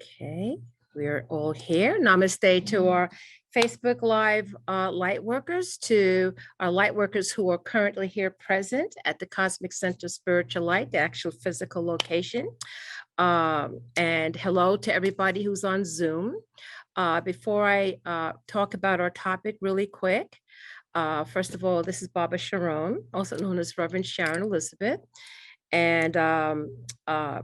Okay, we're all here. Namaste to our Facebook Live light workers, to our light workers who are currently here present at the Cosmic Center Spiritual Light, the actual physical location. And hello to everybody who's on Zoom. Before I talk about our topic really quick, first of all, this is Baba Sharone, also known as Reverend Sharon Elizabeth, and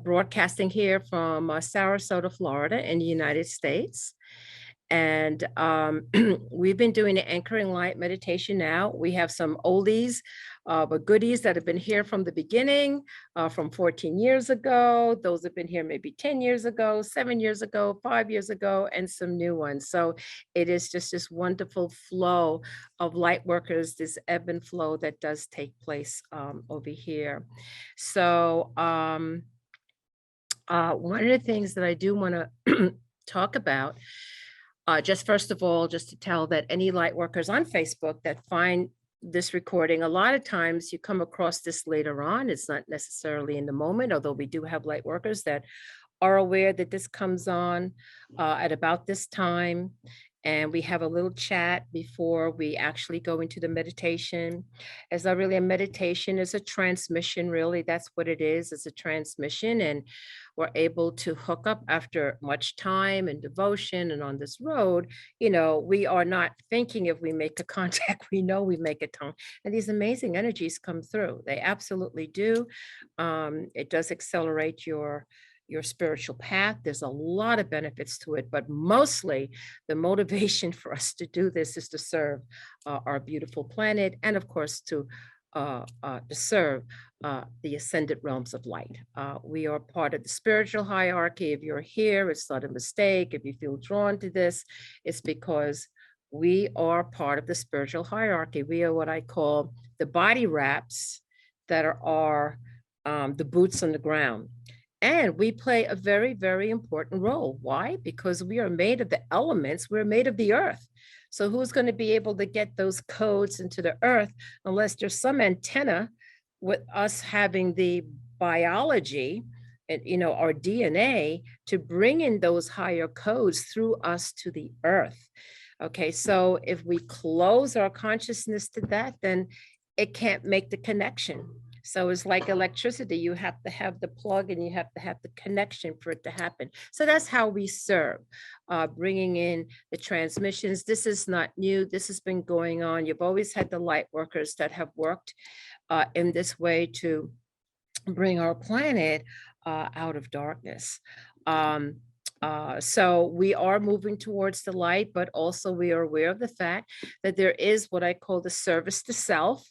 broadcasting here from Sarasota, Florida in the United States. And we've been doing the anchoring light meditation now. We have some oldies, but goodies that have been here from the beginning, from 14 years ago. Those have been here maybe 10 years ago, 7 years ago, 5 years ago, and some new ones. So it is just this wonderfof flow of light workers, this ebb and flow that does take place over here. So one of the things that I do want to talk about, just first of all, just to tell that any light workers on Facebook that find this recording, a lot of times you come across this later on. It's not necessarily in the moment, although we do have light workers that are aware that this comes on at about this time. And we have a little chat before we actually go into the meditation. It's not really a meditation, it's a transmission, really. That's what it is. It's a transmission. And we're able to hook up after much time and devotion. And on this road, you know, we are not thinking if we make a contact, we know we make a tone. And these amazing energies come through. They absolutely do. It does accelerate your spiritual path. There's a lot of benefits to it, but mostly the motivation for us to do this is to serve our beautiful planet, and of course to serve the ascended realms of light. We are part of the spiritual hierarchy. If you're here, it's not a mistake. If you feel drawn to this, it's because we are part of the spiritual hierarchy. We are what I call the body wraps that are the boots on the ground. And we play a very, very important role. Why? Because we are made of the elements, we're made of the earth. So who's going to be able to get those codes into the earth unless there's some antenna with us having the biology and, you know, our DNA to bring in those higher codes through us to the earth. Okay, so if we close our consciousness to that, then it can't make the connection. So it's like electricity. You have to have the plug and you have to have the connection for it to happen. So that's how we serve, bringing in the transmissions. This is not new. This has been going on. You've always had the light workers that have worked in this way to bring our planet out of darkness. So we are moving towards the light, but also we are aware of the fact that there is what I call the service to self.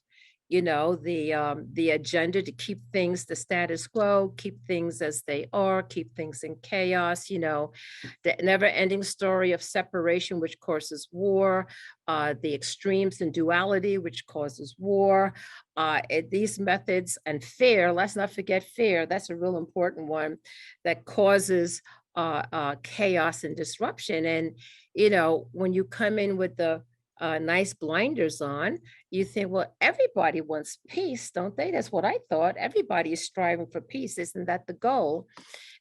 You know, the agenda to keep things the status quo, keep things as they are, keep things in chaos, you know, the never-ending story of separation, which causes war, the extremes in duality, which causes war, these methods, and fear, let's not forget fear, that's a real important one, that causes chaos and disruption. And, you know, when you come in with the nice blinders on, you think, well, everybody wants peace, don't they? That's what I thought. Everybody is striving for peace. Isn't that the goal?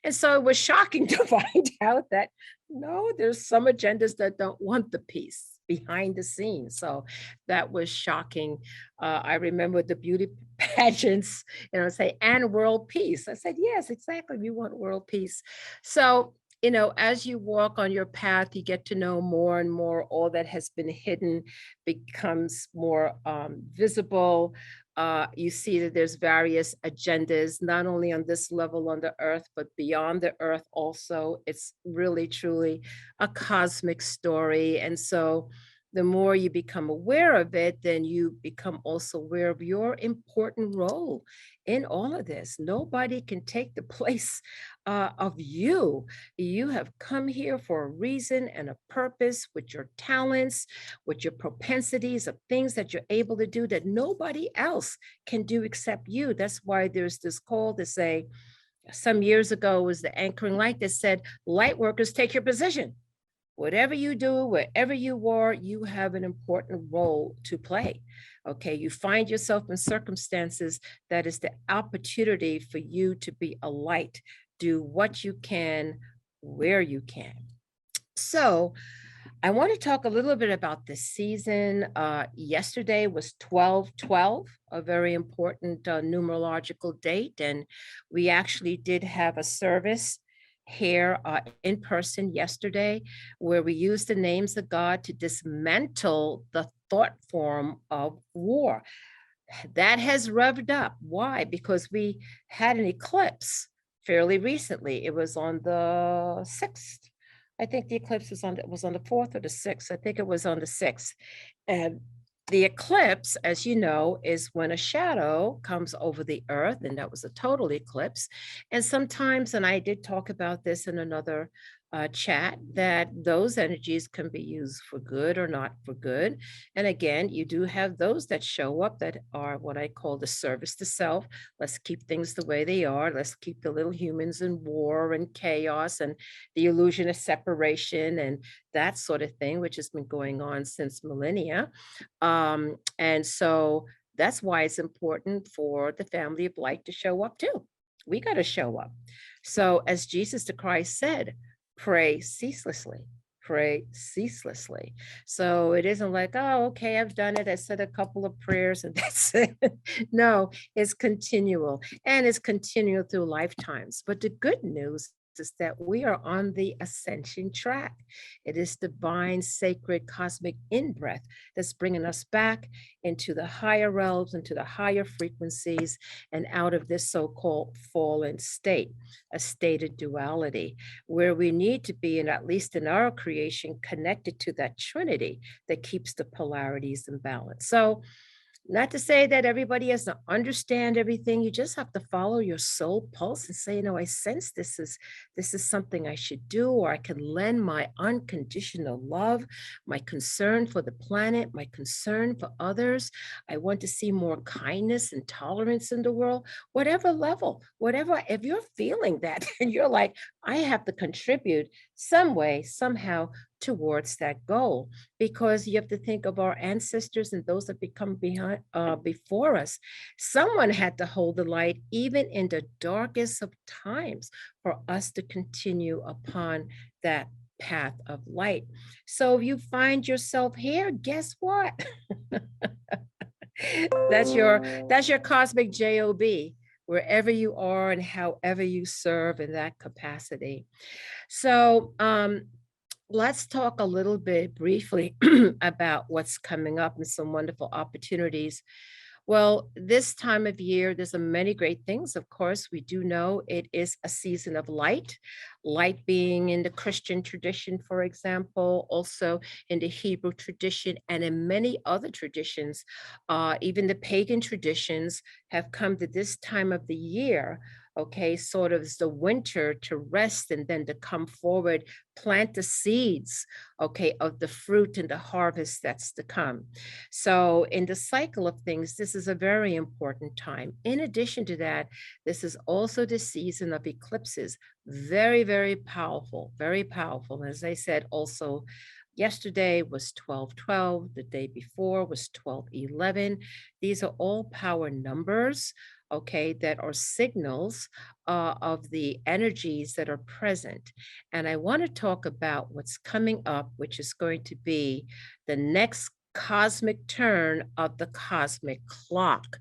And so it was shocking to find out that no, there's some agendas that don't want the peace behind the scenes. So that was shocking. I remember the beauty pageants, you know, say, and world peace. I said, yes, exactly. We want world peace. So you know, as you walk on your path, you get to know more and more. All that has been hidden becomes more visible. You see that there's various agendas, not only on this level on the earth, but beyond the earth also. It's really, truly a cosmic story. And so the more you become aware of it, then you become also aware of your important role in all of this. Nobody can take the place of you. You have come here for a reason and a purpose with your talents, with your propensities of things that you're able to do that nobody else can do except you. That's why there's this call to say, some years ago was the anchoring light that said, light workers, take your position. Whatever you do, wherever you are, you have an important role to play. Okay, you find yourself in circumstances that is the opportunity for you to be a light. Do what you can where you can. So I want to talk a little bit about this season. Yesterday was 12/12, a very important numerological date. And we actually did have a service here in person yesterday where we used the names of God to dismantle the thought form of war. That has revved up. Why? Because we had an eclipse fairly recently. It was on the 6th. I think the eclipse was on the 4th or the 6th. I think it was on the 6th. And the eclipse, as you know, is when a shadow comes over the earth, and that was a total eclipse. And sometimes, and I did talk about this in another chat, that those energies can be used for good or not for good. And again, you do have those that show up that are what I call the service to self. Let's keep things the way they are. Let's keep the little humans in war and chaos and the illusion of separation and that sort of thing, which has been going on since millennia. And so that's why it's important for the family of light to show up too. We got to show up. So, as Jesus the Christ said, pray ceaselessly. Pray ceaselessly. So it isn't like, oh, okay, I've done it. I said a couple of prayers and that's it. No, it's continual and it's continual through lifetimes. But the good news is that we are on the ascension track. It is divine, sacred, cosmic in-breath that's bringing us back into the higher realms, into the higher frequencies, and out of this so-called fallen state, a state of duality, where we need to be, and at least in our creation, connected to that trinity that keeps the polarities in balance. So not to say that everybody has to understand everything. You just have to follow your soul pulse and say, I sense this is something I should do, or I can lend my unconditional love, my concern for the planet, my concern for others. I want to see more kindness and tolerance in the world, whatever level, whatever. If you're feeling that and you're like, I have to contribute some way, somehow towards that goal, because you have to think of our ancestors and those that become behind before us. Someone had to hold the light even in the darkest of times for us to continue upon that path of light. So if you find yourself here, guess what? that's your cosmic job, wherever you are and however you serve in that capacity. So let's talk a little bit briefly about what's coming up and some wonderful opportunities. Well, this time of year, there's a many great things. Of course, we do know it is a season of light, light being in the Christian tradition, for example, also in the Hebrew tradition and in many other traditions. Even the pagan traditions have come to this time of the year, okay, sort of as the winter to rest and then to come forward, plant the seeds, okay, of the fruit and the harvest that's to come. So in the cycle of things, this is a very important time. In addition to that, this is also the season of eclipses. Very, very powerful, very powerful. As I said, also yesterday was 12/12, the day before was 12/11. These are all power numbers, okay, that are signals of the energies that are present. And I want to talk about what's coming up, which is going to be the next cosmic turn of the cosmic clock,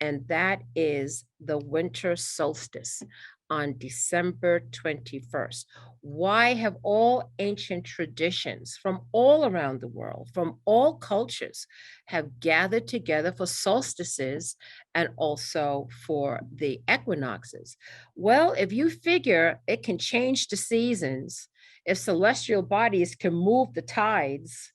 and that is the winter solstice on December 21st. Why have all ancient traditions from all around the world, from all cultures, have gathered together for solstices and also for the equinoxes? Well, if you figure it can change the seasons, if celestial bodies can move the tides,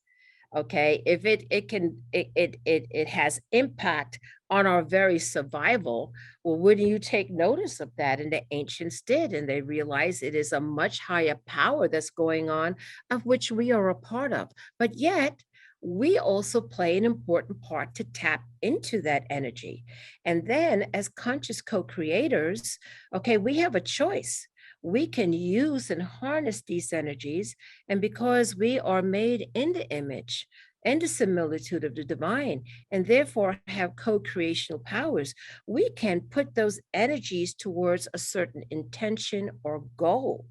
okay, if it has impact on our very survival, well, wouldn't you take notice of that? And the ancients did, and they realized it is a much higher power that's going on, of which we are a part of. But yet we also play an important part to tap into that energy. And then as conscious co-creators, okay, we have a choice. We can use and harness these energies. And because we are made in the image and the similitude of the divine, and therefore have co-creational powers, we can put those energies towards a certain intention or goal.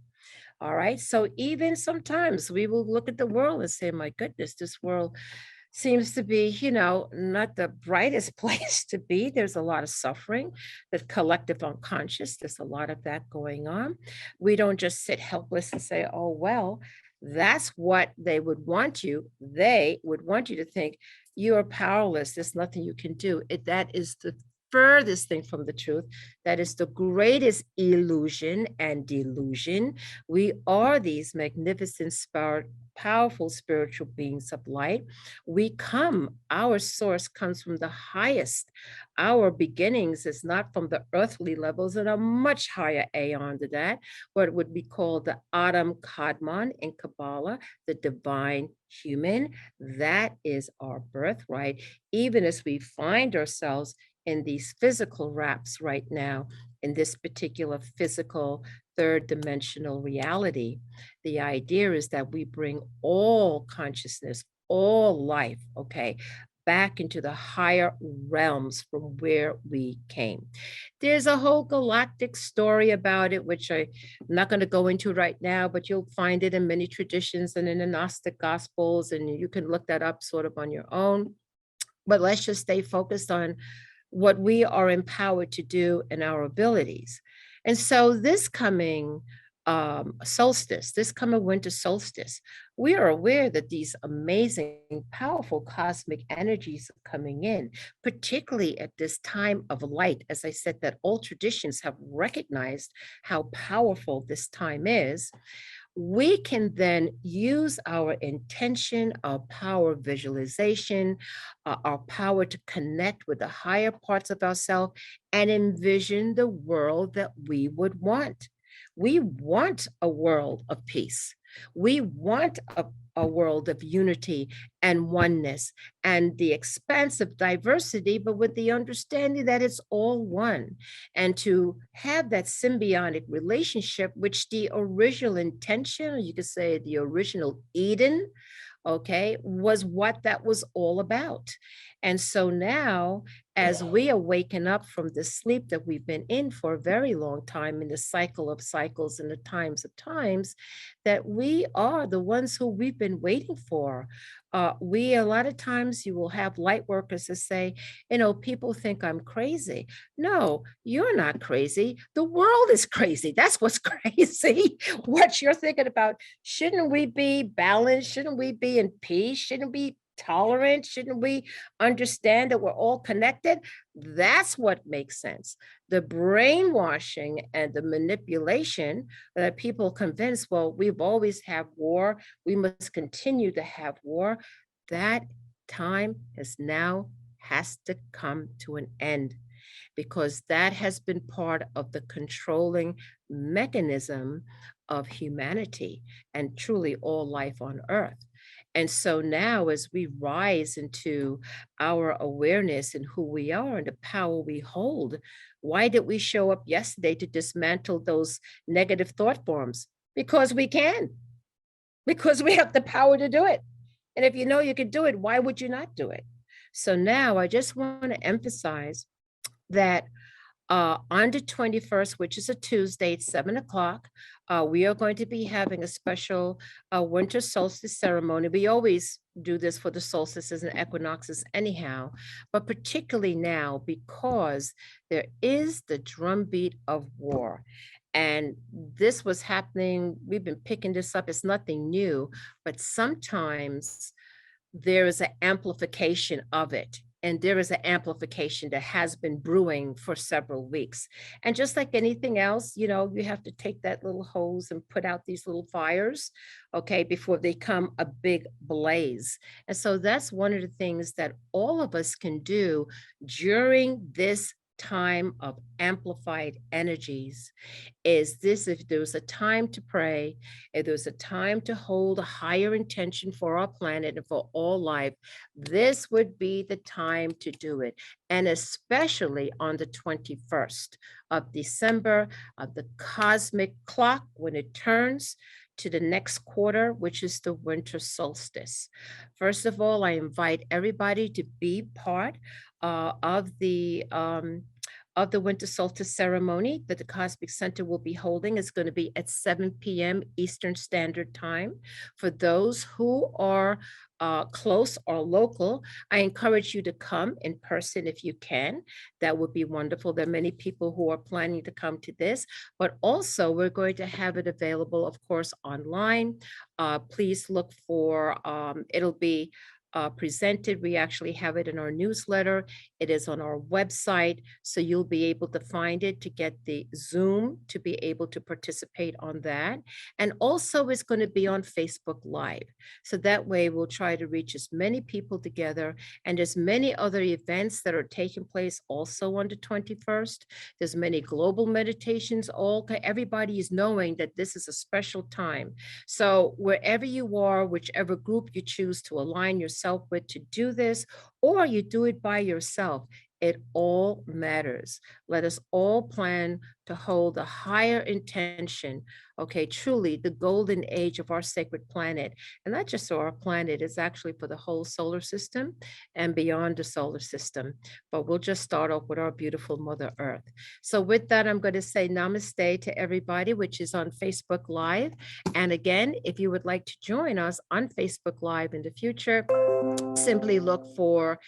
All right. So even sometimes we will look at the world and say, my goodness, this world seems to be, not the brightest place to be. There's a lot of suffering, the collective unconscious. There's a lot of that going on. We don't just sit helpless and say, oh, well, that's what they would want you. They would want you to think you are powerless. There's nothing you can do. That is the furthest thing from the truth. That is the greatest illusion and delusion. We are these magnificent, powerful spiritual beings of light. Our source comes from the highest. Our beginnings is not from the earthly levels and a much higher aeon to that, what would be called the Adam Kadmon in Kabbalah, the divine human. That is our birthright, even as we find ourselves in these physical wraps right now, in this particular physical third dimensional reality. The idea is that we bring all consciousness, all life, okay, back into the higher realms from where we came. There's a whole galactic story about it, which I'm not going to go into right now, but you'll find it in many traditions and in the Gnostic Gospels, and you can look that up sort of on your own. But let's just stay focused on what we are empowered to do and our abilities. And so this coming solstice, this coming winter solstice, we are aware that these amazing, powerful cosmic energies are coming in, particularly at this time of light. As I said, that all traditions have recognized how powerful this time is. We can then use our intention, our power of visualization, our power to connect with the higher parts of ourselves and envision the world that we would want. We want a world of peace. We want a world of unity and oneness and the expansive diversity, but with the understanding that it's all one. And to have that symbiotic relationship, which the original intention, or you could say the original Eden, okay, was what that was all about. And so now, as we awaken up from the sleep that we've been in for a very long time, in the cycle of cycles and the times of times, that we are the ones who we've been waiting for. A lot of times you will have light workers that say, people think I'm crazy. No, you're not crazy. The world is crazy. That's what's crazy. What you're thinking about. Shouldn't we be balanced? Shouldn't we be in peace? Shouldn't we tolerant? Shouldn't we understand that we're all connected? That's what makes sense. The brainwashing and the manipulation that people convince, well, we've always had war, we must continue to have war. That time has to come to an end, because that has been part of the controlling mechanism of humanity and truly all life on earth. And so now, as we rise into our awareness and who we are and the power we hold, why did we show up yesterday to dismantle those negative thought forms? Because we can, because we have the power to do it. And if you know you can do it, why would you not do it? So now I just want to emphasize that on the 21st, which is a Tuesday at 7 o'clock, we are going to be having a special winter solstice ceremony. We always do this for the solstices and equinoxes anyhow, but particularly now because there is the drumbeat of war. And this was happening, we've been picking this up, it's nothing new, but sometimes there is an amplification of it. And there is an amplification that has been brewing for several weeks. And just like anything else, you have to take that little hose and put out these little fires, okay, before they come a big blaze. And so that's one of the things that all of us can do during this time of amplified energies. Is this, if there was a time to pray, if there was a time to hold a higher intention for our planet and for all life, this would be the time to do it. And especially on the 21st of December, of the cosmic clock, when it turns to the next quarter, which is the winter solstice. First of all, I invite everybody to be part of the of the winter solstice ceremony that the Cosmic Center will be holding is going to be at 7 p.m. Eastern Standard Time. For those who are close or local, I encourage you to come in person if you can. That would be wonderful. There are many people who are planning to come to this, but also we're going to have it available, of course, online. Please look for, it'll be presented. We actually have it in our newsletter. It is on our website, so you'll be able to find it to get the Zoom to be able to participate on that. And also, it's going to be on Facebook Live. So that way, we'll try to reach as many people together. And there's many other events that are taking place also on the 21st. There's many global meditations. Everybody is knowing that this is a special time. So wherever you are, whichever group you choose to align yourself with to do this, or you do it by yourself, it all matters. Let us all plan to hold a higher intention. Okay, truly the golden age of our sacred planet. And not just for our planet, it's actually for the whole solar system and beyond the solar system. But we'll just start off with our beautiful Mother Earth. So with that, I'm going to say namaste to everybody, which is on Facebook Live. And again, if you would like to join us on Facebook Live in the future, simply look for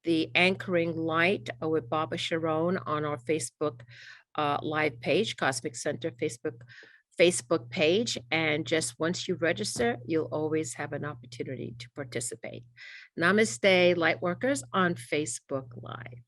the Anchoring Light with Baba Sharone on our Facebook Live page, Cosmic Center Facebook page. And just once you register, you'll always have an opportunity to participate. Namaste, Lightworkers on Facebook Live.